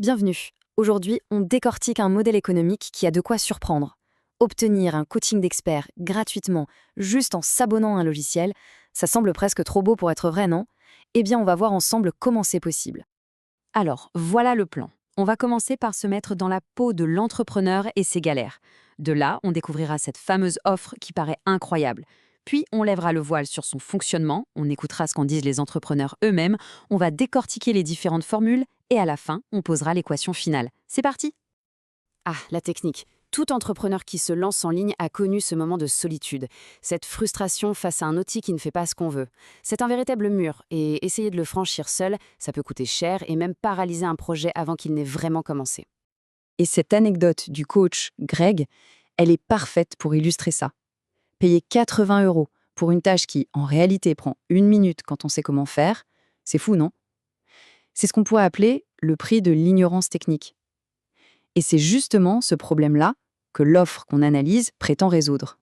Bienvenue. Aujourd'hui, on décortique un modèle économique qui a de quoi surprendre. Obtenir un coaching d'expert gratuitement, juste en s'abonnant à un logiciel, ça semble presque trop beau pour être vrai, non? Eh bien, on va voir ensemble comment c'est possible. Alors, voilà le plan. On va commencer par se mettre dans la peau de l'entrepreneur et ses galères. De là, on découvrira cette fameuse offre qui paraît incroyable. Puis, on lèvera le voile sur son fonctionnement, on écoutera ce qu'en disent les entrepreneurs eux-mêmes, on va décortiquer les différentes formules et à la fin, on posera l'équation finale. C'est parti! Ah, la technique. Tout entrepreneur qui se lance en ligne a connu ce moment de solitude, cette frustration face à un outil qui ne fait pas ce qu'on veut. C'est un véritable mur, et essayer de le franchir seul, ça peut coûter cher et même paralyser un projet avant qu'il n'ait vraiment commencé. Et cette anecdote du coach Greg, elle est parfaite pour illustrer ça. Payer 80 € pour une tâche qui, en réalité, prend une minute quand on sait comment faire, c'est fou, non? C'est ce qu'on pourrait appeler le prix de l'ignorance technique. Et c'est justement ce problème-là que l'offre qu'on analyse prétend résoudre.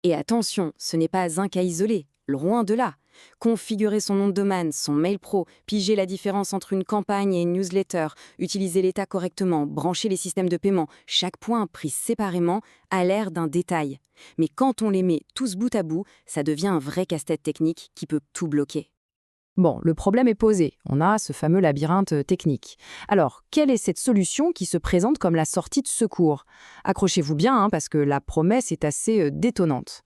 Et attention, ce n'est pas un cas isolé, loin de là. Configurer son nom de domaine, son mail pro, piger la différence entre une campagne et une newsletter, utiliser l'état correctement, brancher les systèmes de paiement, chaque point pris séparément a l'air d'un détail. Mais quand on les met tous bout à bout, ça devient un vrai casse-tête technique qui peut tout bloquer. Bon, le problème est posé. On a ce fameux labyrinthe technique. Alors, quelle est cette solution qui se présente comme la sortie de secours? Accrochez-vous bien, parce que la promesse est assez détonnante.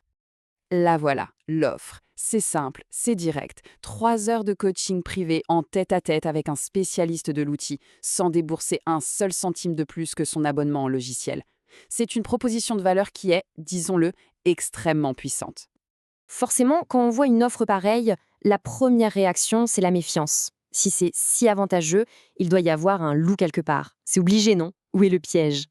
La voilà, l'offre. C'est simple, c'est direct. 3 heures de coaching privé en tête-à-tête avec un spécialiste de l'outil, sans débourser un seul centime de plus que son abonnement en logiciel. C'est une proposition de valeur qui est, disons-le, extrêmement puissante. Forcément, quand on voit une offre pareille, la première réaction, c'est la méfiance. Si c'est si avantageux, il doit y avoir un loup quelque part. C'est obligé, non? Où est le piège?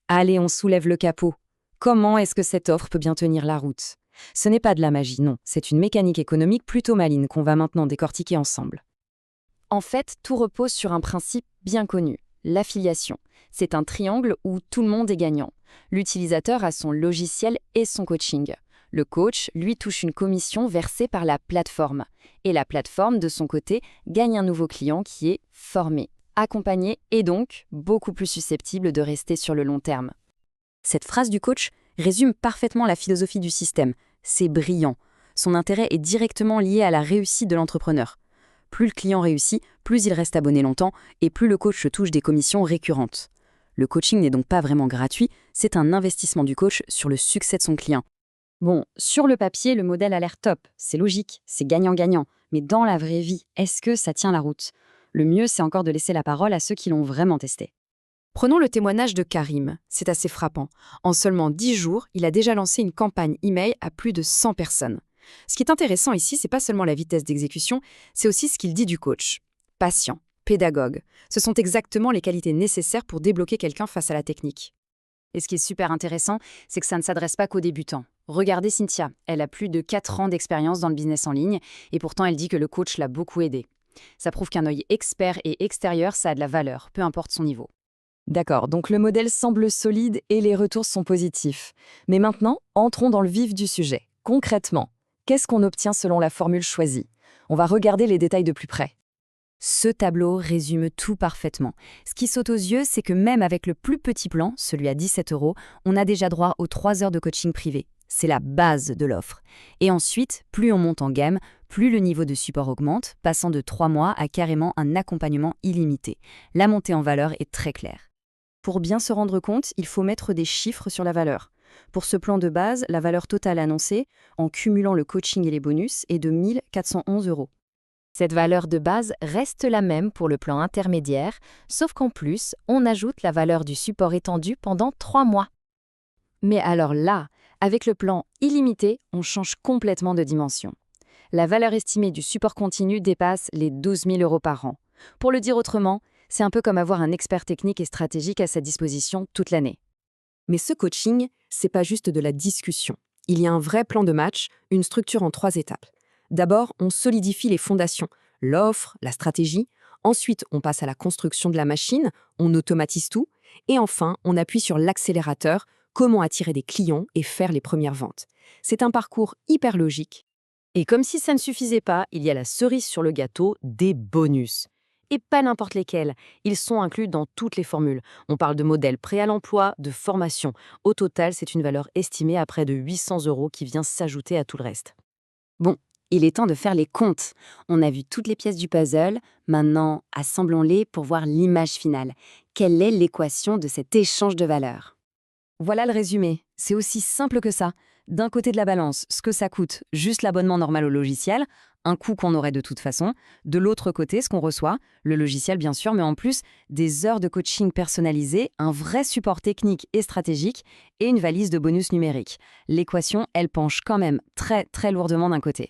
Allez, on soulève le capot. Comment est-ce que cette offre peut bien tenir la route? Ce n'est pas de la magie, non. C'est une mécanique économique plutôt maligne qu'on va maintenant décortiquer ensemble. En fait, tout repose sur un principe bien connu, l'affiliation. C'est un triangle où tout le monde est gagnant. L'utilisateur a son logiciel et son coaching. Le coach, lui, touche une commission versée par la plateforme. Et la plateforme, de son côté, gagne un nouveau client qui est formé, accompagné et donc beaucoup plus susceptible de rester sur le long terme. Cette phrase du coach résume parfaitement la philosophie du système. C'est brillant. Son intérêt est directement lié à la réussite de l'entrepreneur. Plus le client réussit, plus il reste abonné longtemps et plus le coach touche des commissions récurrentes. Le coaching n'est donc pas vraiment gratuit, c'est un investissement du coach sur le succès de son client. Bon, sur le papier, le modèle a l'air top, c'est logique, c'est gagnant-gagnant. Mais dans la vraie vie, est-ce que ça tient la route? Le mieux, c'est encore de laisser la parole à ceux qui l'ont vraiment testé. Prenons le témoignage de Karim, c'est assez frappant. En seulement 10 jours, il a déjà lancé une campagne email à plus de 100 personnes. Ce qui est intéressant ici, c'est pas seulement la vitesse d'exécution, c'est aussi ce qu'il dit du coach. Patient, pédagogue, ce sont exactement les qualités nécessaires pour débloquer quelqu'un face à la technique. Et ce qui est super intéressant, c'est que ça ne s'adresse pas qu'aux débutants. Regardez Cynthia, elle a plus de 4 ans d'expérience dans le business en ligne, et pourtant elle dit que le coach l'a beaucoup aidée. Ça prouve qu'un œil expert et extérieur, ça a de la valeur, peu importe son niveau. D'accord, donc le modèle semble solide et les retours sont positifs. Mais maintenant, entrons dans le vif du sujet. Concrètement, qu'est-ce qu'on obtient selon la formule choisie? On va regarder les détails de plus près. Ce tableau résume tout parfaitement. Ce qui saute aux yeux, c'est que même avec le plus petit plan, celui à 17 €, on a déjà droit aux 3 heures de coaching privé. C'est la base de l'offre. Et ensuite, plus on monte en gamme, plus le niveau de support augmente, passant de 3 mois à carrément un accompagnement illimité. La montée en valeur est très claire. Pour bien se rendre compte, il faut mettre des chiffres sur la valeur. Pour ce plan de base, la valeur totale annoncée, en cumulant le coaching et les bonus, est de 1 411 €. Cette valeur de base reste la même pour le plan intermédiaire, sauf qu'en plus, on ajoute la valeur du support étendu pendant 3 mois. Mais alors là, avec le plan illimité, on change complètement de dimension. La valeur estimée du support continu dépasse les 12 000 € par an. Pour le dire autrement, c'est un peu comme avoir un expert technique et stratégique à sa disposition toute l'année. Mais ce coaching, c'est pas juste de la discussion. Il y a un vrai plan de match, une structure en 3 étapes. D'abord, on solidifie les fondations, l'offre, la stratégie. Ensuite, on passe à la construction de la machine, on automatise tout. Et enfin, on appuie sur l'accélérateur, comment attirer des clients et faire les premières ventes. C'est un parcours hyper logique. Et comme si ça ne suffisait pas, il y a la cerise sur le gâteau, des bonus. Et pas n'importe lesquels. Ils sont inclus dans toutes les formules. On parle de modèles prêts à l'emploi, de formation. Au total, c'est une valeur estimée à près de 800 € qui vient s'ajouter à tout le reste. Bon, il est temps de faire les comptes. On a vu toutes les pièces du puzzle, maintenant assemblons-les pour voir l'image finale. Quelle est l'équation de cet échange de valeurs? Voilà le résumé. C'est aussi simple que ça. D'un côté de la balance, ce que ça coûte, juste l'abonnement normal au logiciel, un coût qu'on aurait de toute façon. De l'autre côté, ce qu'on reçoit, le logiciel bien sûr, mais en plus, des heures de coaching personnalisées, un vrai support technique et stratégique et une valise de bonus numériques. L'équation, elle penche quand même très très lourdement d'un côté.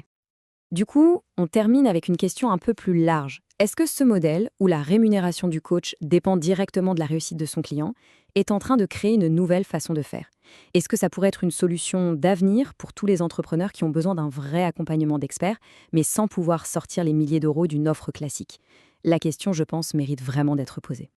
Du coup, on termine avec une question un peu plus large. Est-ce que ce modèle, où la rémunération du coach dépend directement de la réussite de son client, est en train de créer une nouvelle façon de faire? Est-ce que ça pourrait être une solution d'avenir pour tous les entrepreneurs qui ont besoin d'un vrai accompagnement d'experts, mais sans pouvoir sortir les milliers d'euros d'une offre classique? La question, je pense, mérite vraiment d'être posée.